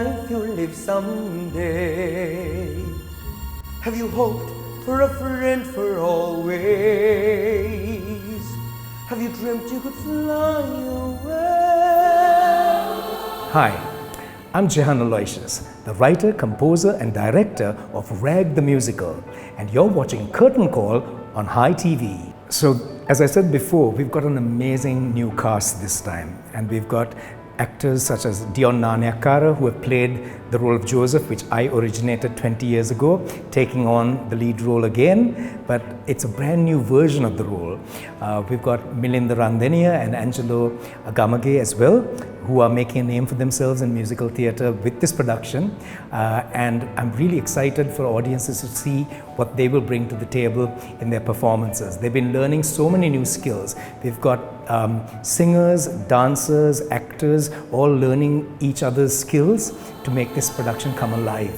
life you'll live someday? Have you hoped for a friend for always? Have you dreamt you could fly away? Hi, I'm Jehan, the writer, composer and director of Rag the Musical, and you're watching Curtain Call on Hi TV. So, as I said before, we've got an amazing new cast this time, and we've got actors such as Dion Nanyakara, who have played the role of Joseph, which I originated 20 years ago, taking on the lead role again, but it's a brand new version of the role. We've got Milinda Randenia and Angelo Agamage as well, who are making a name for themselves in musical theatre with this production, and I'm really excited for audiences to see what they will bring to the table in their performances. They've been learning so many new skills. We've got singers, dancers, actors, all learning each other's skills to make this production come alive.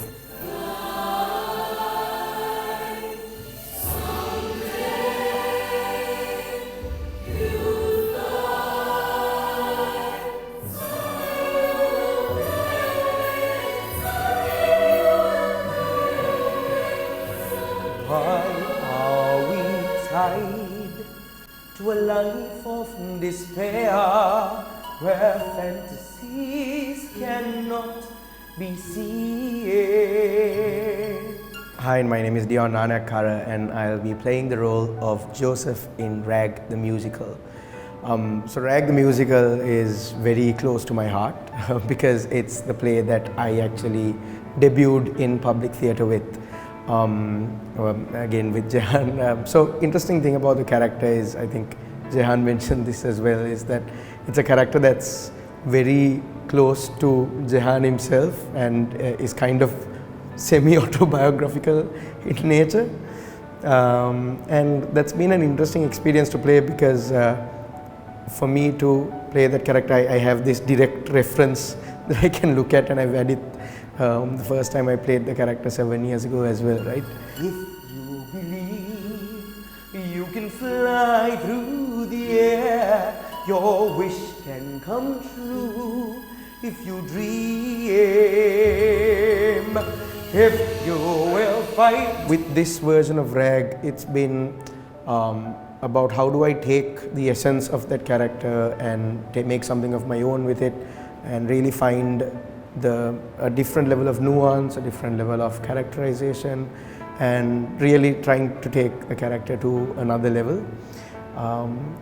Why are we tied to a life of despair, where fantasies cannot be seen? Hi, my name is Dion Nanyakara and I'll be playing the role of Joseph in Rag the Musical. So Rag the Musical is very close to my heart because it's the play that I actually debuted in public theatre with. Again with Jehan. So interesting thing about the character is, I think Jehan mentioned this as well, is that it's a character that's very close to Jehan himself and is kind of semi-autobiographical in nature. And that's been an interesting experience to play because for me to play that character, I have this direct reference that I can look at, and I've had it the first time I played the character 7 years ago as well, right? If you believe you can fly through the air, your wish can come true if you dream. If you will fight. With this version of Rag, it's been about how do I take the essence of that character and make something of my own with it, and really find a different level of nuance, a different level of characterization, and really trying to take the character to another level.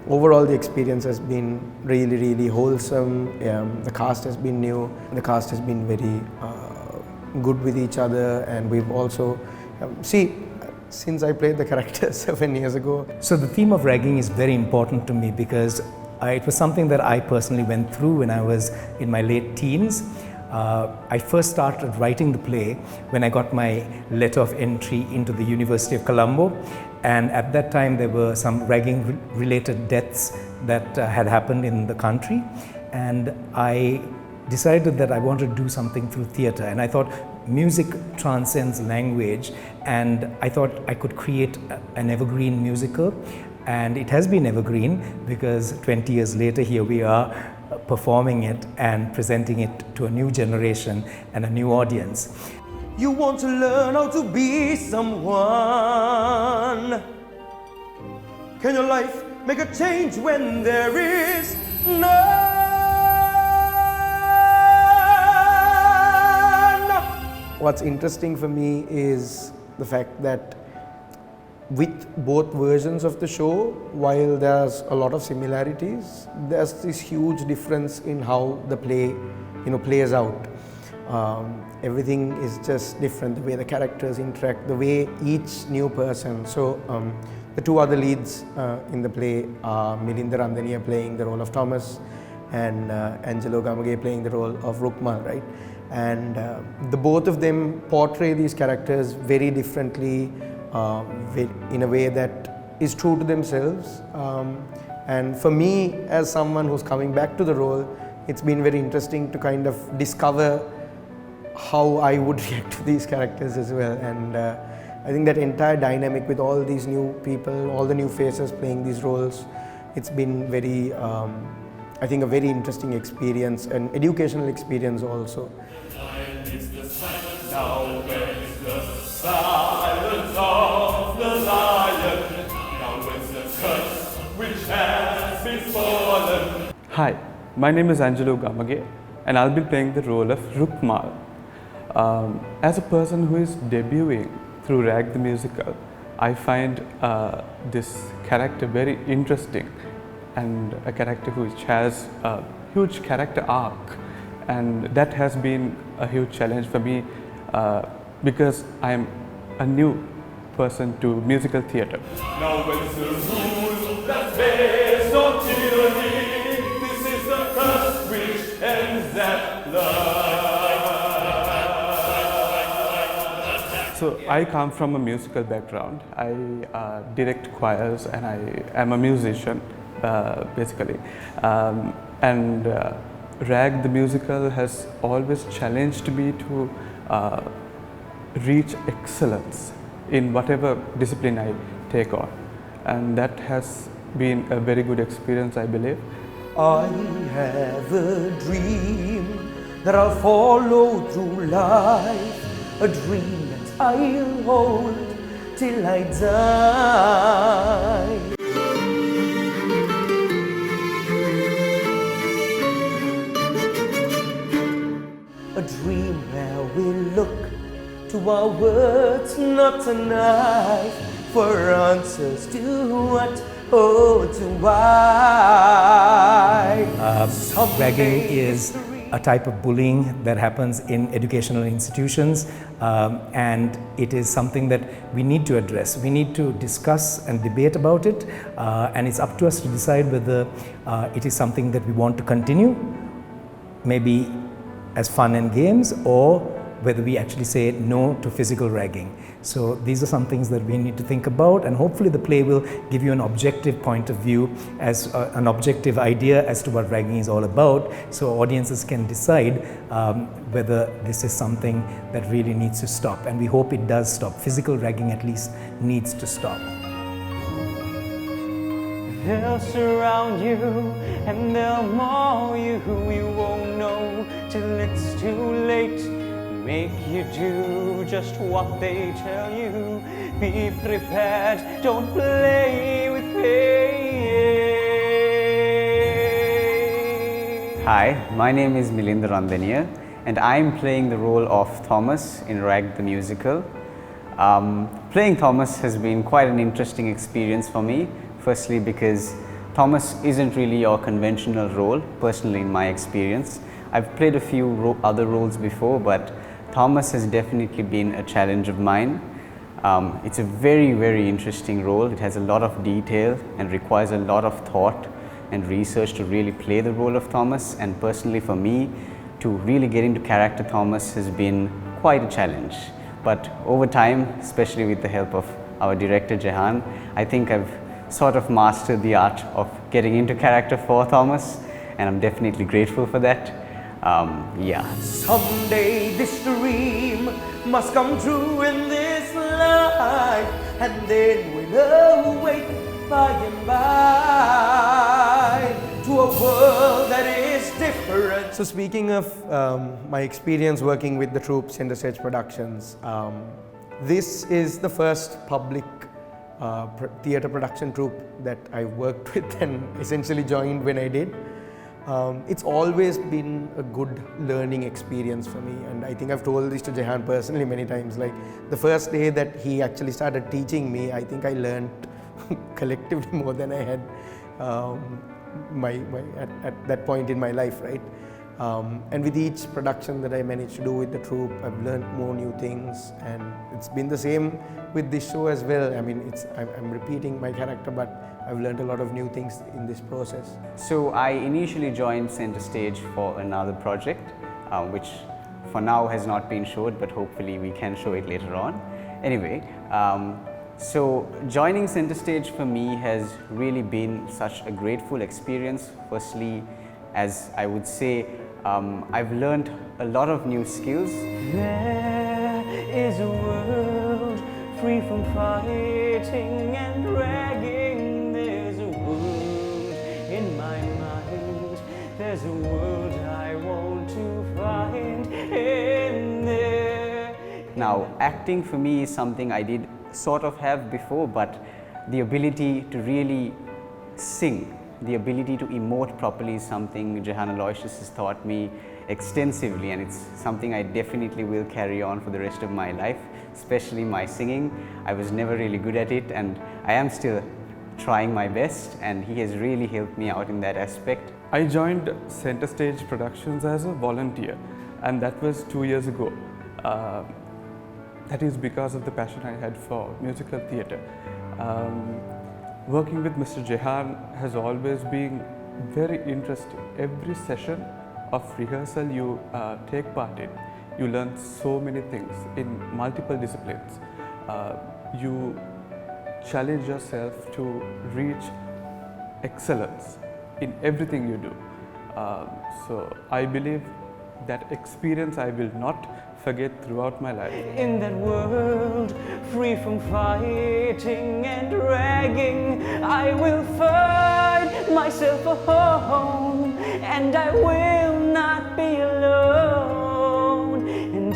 Overall, the experience has been really, really wholesome. The cast has been new. The cast has been very good with each other, and we've also since I played the character 7 years ago. So the theme of ragging is very important to me because it was something that I personally went through when I was in my late teens. I first started writing the play when I got my letter of entry into the University of Colombo, and at that time there were some ragging related deaths that had happened in the country, and I decided that I wanted to do something through theatre, and I thought music transcends language, and I thought I could create an evergreen musical, and it has been evergreen because 20 years later here we are performing it and presenting it to a new generation and a new audience. You want to learn how to be someone. Can your life make a change when there is none? What's interesting for me is the fact that with both versions of the show, while there's a lot of similarities, there's this huge difference in how the play, plays out. Everything is just different, the way the characters interact, the way each new person. So the two other leads in the play are Milinda Randenia playing the role of Thomas and Angelo Gamage playing the role of Rukmal, right? And the both of them portray these characters very differently, in a way that is true to themselves. And for me, as someone who's coming back to the role, it's been very interesting to kind of discover how I would react to these characters as well. And I think that entire dynamic with all these new people, all the new faces playing these roles, it's been very, I think, a very interesting experience, an educational experience also. is the silence? Now where is the silence of the lion? Now where's the curse which has befallen? Hi, my name is Angelo Gamage and I'll be playing the role of Rukmal. As a person who is debuting through Rag the Musical, I find this character very interesting, and a character which has a huge character arc, and that has been a huge challenge for me because I'm a new person to musical theatre. Now when's the rule that's based on tyranny? This is the curse which ends at love. So I come from a musical background. I direct choirs and I am a musician basically. And Rag the Musical has always challenged me to reach excellence in whatever discipline I take on. And that has been a very good experience, I believe. I have a dream that I'll follow through life, a dream that I'll hold till I die. A dream where we look to our words, not a knife, for answers to what, oh, to why. Ragging is a type of bullying that happens in educational institutions, and it is something that we need to address. We need to discuss and debate about it, and it's up to us to decide whether it is something that we want to continue, maybe as fun and games, or whether we actually say no to physical ragging. So these are some things that we need to think about, and hopefully the play will give you an objective point of view, as an objective idea as to what ragging is all about, so audiences can decide whether this is something that really needs to stop, and we hope it does stop. Physical ragging at least needs to stop. They'll surround you and they'll maul you. You won't know till it's too late. Make you do just what they tell you. Be prepared, don't play with fate. Hi, my name is Milind Randaniya and I'm playing the role of Thomas in Rag the Musical. Playing Thomas has been quite an interesting experience for me. Firstly, because Thomas isn't really your conventional role, personally in my experience. I've played a few other roles before, but Thomas has definitely been a challenge of mine. It's a very, very interesting role. It has a lot of detail and requires a lot of thought and research to really play the role of Thomas. And personally for me, to really get into character Thomas has been quite a challenge. But over time, especially with the help of our director Jehan, I think I've sort of mastered the art of getting into character for Thomas, and I'm definitely grateful for that. Yeah. Someday this dream must come true in this life, and then we'll awake by and by to a world that is different. So speaking of my experience working with the troupe Center Stage Productions, this is the first public theatre production troupe that I worked with and essentially joined when I did. It's always been a good learning experience for me, and I think I've told this to Jehan personally many times. Like the first day that he actually started teaching me, I think I learned collectively more than I had at that point in my life, right? And with each production that I managed to do with the troupe, I've learned more new things, and it's been the same with this show as well. I mean, I'm repeating my character, but I've learned a lot of new things in this process. So I initially joined Center Stage for another project, which for now has not been showed, but hopefully we can show it later on. Anyway, so joining Center Stage for me has really been such a grateful experience. Firstly, as I would say, I've learned a lot of new skills. There is a world free from fighting and ragging. There's a world in my mind. There's a world I want to find in Now, acting for me is something I did sort of have before, but the ability to really sing, the ability to emote properly is something Jehan Aloysius has taught me extensively, and it's something I definitely will carry on for the rest of my life, especially my singing. I was never really good at it, and I am still trying my best, and he has really helped me out in that aspect. I joined Center Stage Productions as a volunteer, and that was 2 years ago. That is because of the passion I had for musical theatre. Working with Mr. Jehan has always been very interesting. Every session of rehearsal you take part in, you learn so many things in multiple disciplines. You challenge yourself to reach excellence in everything you do. So I believe that experience I will not forget throughout my life. In that world free from fighting and dragging, I will find myself a home, and I will not be alone. And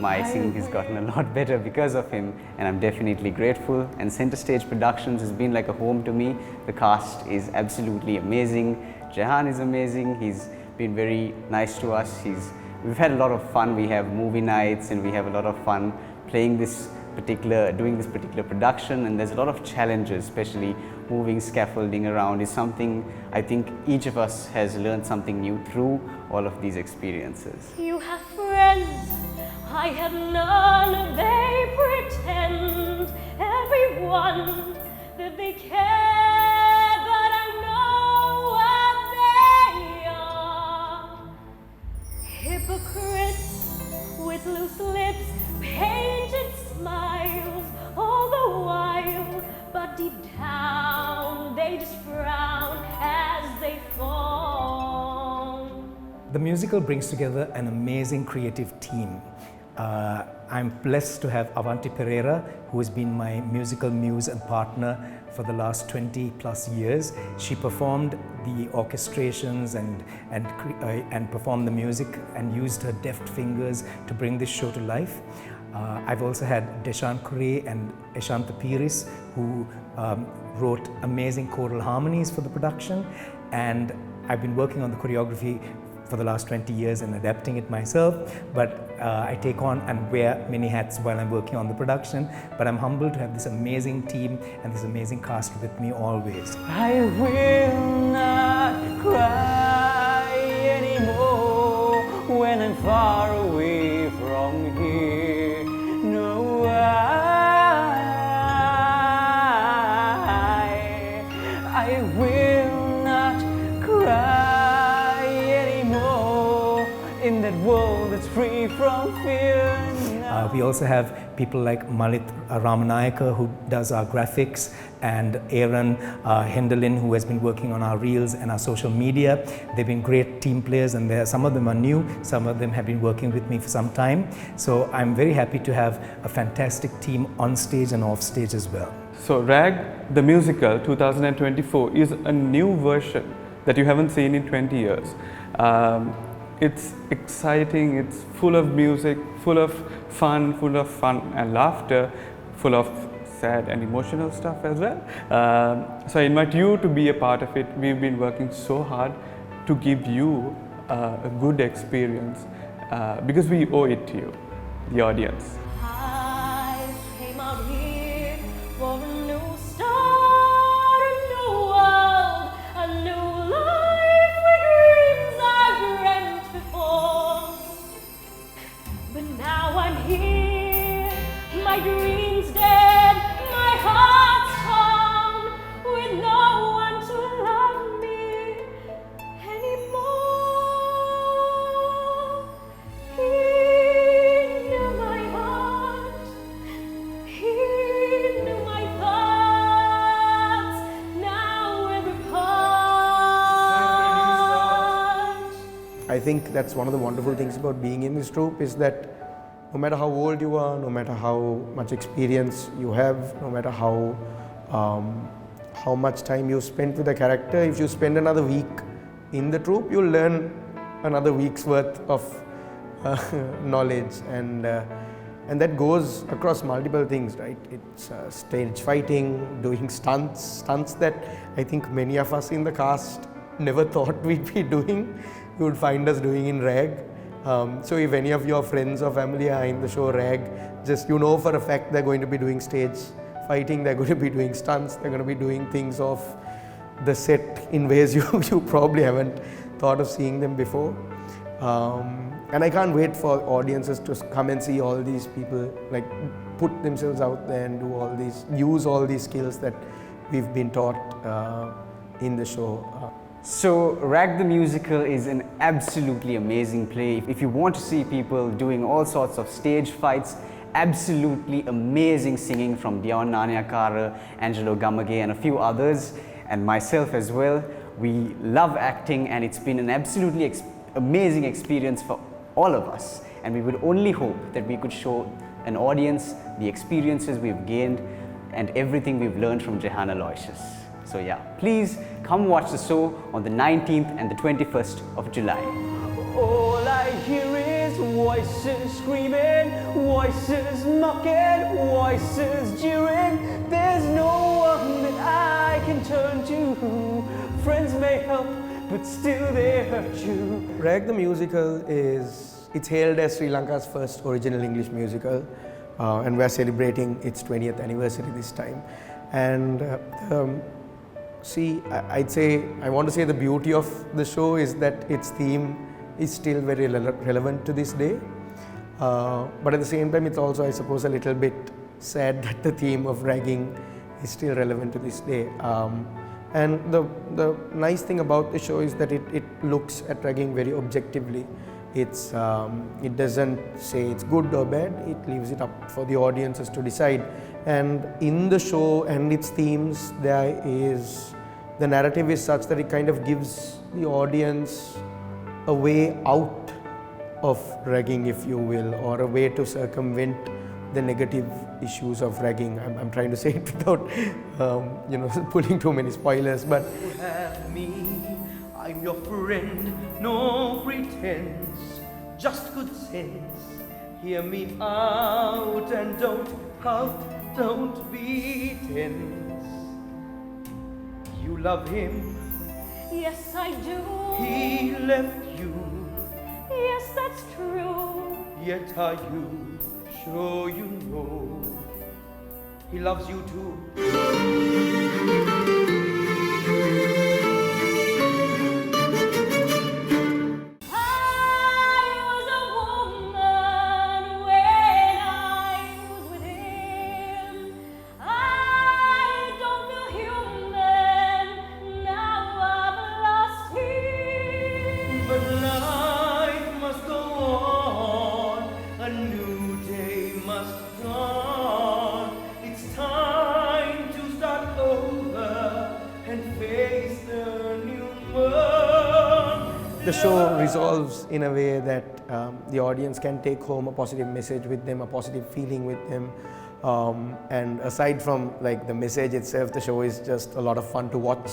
My singing has gotten a lot better because of him, and I'm definitely grateful. And Center Stage Productions has been like a home to me. The cast is absolutely amazing. Jehan is amazing. He's been very nice to us. We've had a lot of fun. We have movie nights, and we have a lot of fun doing this particular production. And there's a lot of challenges, especially moving scaffolding around is something I think each of us has learned something new through all of these experiences. You have friends, I have none. They pretend, everyone, that they care, but I know what they are. Hypocrites with loose lips, painted smiles all the while, but deep down they just frown as they fall. The musical brings together an amazing creative team. I'm blessed to have Avanti Pereira, who has been my musical muse and partner for the last 20 plus years. She performed the orchestrations and performed the music and used her deft fingers to bring this show to life. I've also had Deshan Kure and Eshanta Piris, who wrote amazing choral harmonies for the production, and I've been working on the choreography for the last 20 years and adapting it myself, but I take on and wear many hats while I'm working on the production, but I'm humbled to have this amazing team and this amazing cast with me always. I will not cry anymore when I'm far away from here. No, I will not cry anymore in that world that's free from fear. We also have people like Malit Ramanayaka, who does our graphics, and Aaron Hendelin, who has been working on our reels and our social media. They've been great team players, and some of them are new, some of them have been working with me for some time. So I'm very happy to have a fantastic team on stage and off stage as well. So Rag the Musical 2024 is a new version that you haven't seen in 20 years. It's exciting, it's full of music, full of fun and laughter, full of sad and emotional stuff as well. So I invite you to be a part of it. We've been working so hard to give you a good experience because we owe it to you, the audience. I came out here for a new start, a new world, a new life with dreams I've dreamt before. But now I'm here, my dreams dead, my heart's torn, with no one to love me anymore. He knew my heart, he knew my thoughts, now every part. I think that's one of the wonderful things about being in this troupe is that no matter how old you are, no matter how much experience you have, no matter how much time you spent with a character, if you spend another week in the troupe, you'll learn another week's worth of knowledge, and that goes across multiple things, right? It's stage fighting, doing stunts that I think many of us in the cast never thought we'd be doing. You would find us doing in RAG. So if any of your friends or family are in the show RAG, just you know for a fact they're going to be doing stage fighting, they're going to be doing stunts, they're going to be doing things off the set in ways you probably haven't thought of seeing them before. And I can't wait for audiences to come and see all these people like put themselves out there and do all these, use all these skills that we've been taught in the show. So Rag the Musical is an absolutely amazing play. If you want to see people doing all sorts of stage fights, absolutely amazing singing from Bjorn Nanyakara, Angelo Gamage and a few others, and myself as well. We love acting and it's been an absolutely amazing experience for all of us, and we would only hope that we could show an audience the experiences we've gained and everything we've learned from Jehan Aloysius. So yeah, please come watch the show on the 19th and the 21st of July. All I hear is voices screaming, voices mocking, voices jeering. There's no one that I can turn to. Friends may help, but still they hurt you. Rag the Musical it's hailed as Sri Lanka's first original English musical, and we're celebrating its 20th anniversary this time. And I want to say the beauty of the show is that its theme is still very relevant to this day. But at the same time, it's also, I suppose, a little bit sad that the theme of ragging is still relevant to this day. And the nice thing about the show is that it looks at ragging very objectively. It doesn't say it's good or bad, it leaves it up for the audiences to decide. And in the show and its themes, the narrative is such that it kind of gives the audience a way out of ragging, if you will, or a way to circumvent the negative issues of ragging. I'm trying to say it without pulling too many spoilers, but You have me, I'm your friend, no pretense, just good sense. Hear me out and don't pout, don't be tense. You love him, Yes, I do. he left you, Yes, that's true. yet are you sure you know he loves you too? I was a woman when I was with him. I don't feel human now. I've lost him. But life must go on, a new day must dawn. It's time to start over and face the new world. the show resolves in a way that the audience can take home a positive message with them, a positive feeling with them. And aside from like the message itself, the show is just a lot of fun to watch.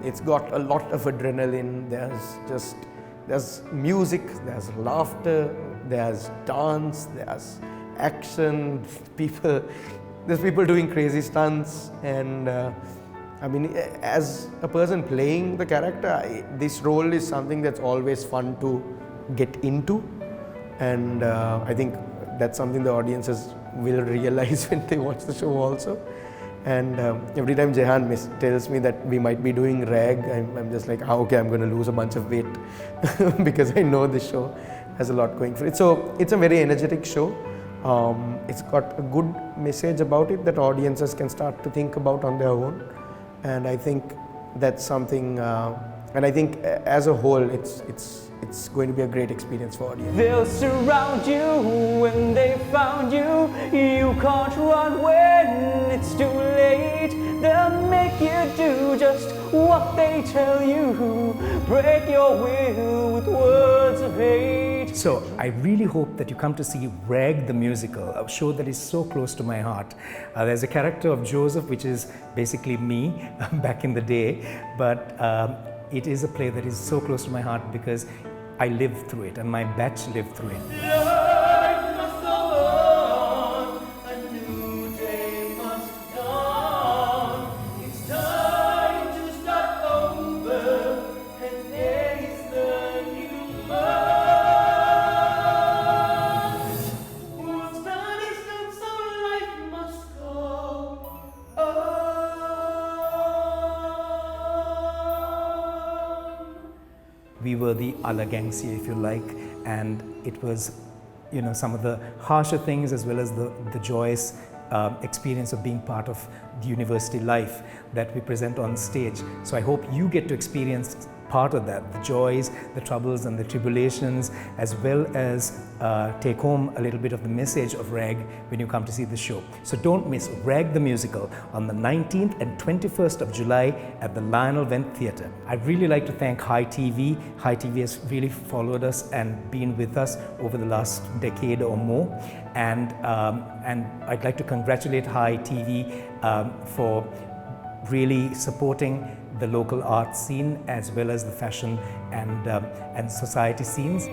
It's got a lot of adrenaline. There's music, there's laughter, there's dance, there's action. There's people doing crazy stunts, and I mean, as a person playing the character, this role is something that's always fun to get into, and I think that's something the audiences will realize when they watch the show also. And every time Jehan tells me that we might be doing rag, I'm just like, okay, I'm going to lose a bunch of weight because I know this show has a lot going for it. So it's a very energetic show. It's got a good message about it that audiences can start to think about on their own. And I think that's something, and I think as a whole, it's going to be a great experience for audience. They'll surround you when they found you. You can't run when it's too late. They'll make you do just what they tell you. Break your will with words of hate. So I really hope that you come to see Rag the Musical, a show that is so close to my heart. There's a character of Joseph, which is basically me back in the day, but it is a play that is so close to my heart because I lived through it and my batch lived through it. Life must go on, a new day must dawn. It's time to start over and face the new month. World's done is done, so life must go on. We were the ala gangster, if you like, and it was, you know, some of the harsher things as well as the joyous experience of being part of the university life that we present on stage. So I hope you get to experience part of that, the joys, the troubles and the tribulations, as well as take home a little bit of the message of RAG when you come to see the show. So don't miss RAG the Musical on the 19th and 21st of July at the Lionel Wendt Theatre. I'd really like to thank Hi TV. Hi TV has really followed us and been with us over the last decade or more. And I'd like to congratulate Hi TV for really supporting the local art scene as well as the fashion and society scenes.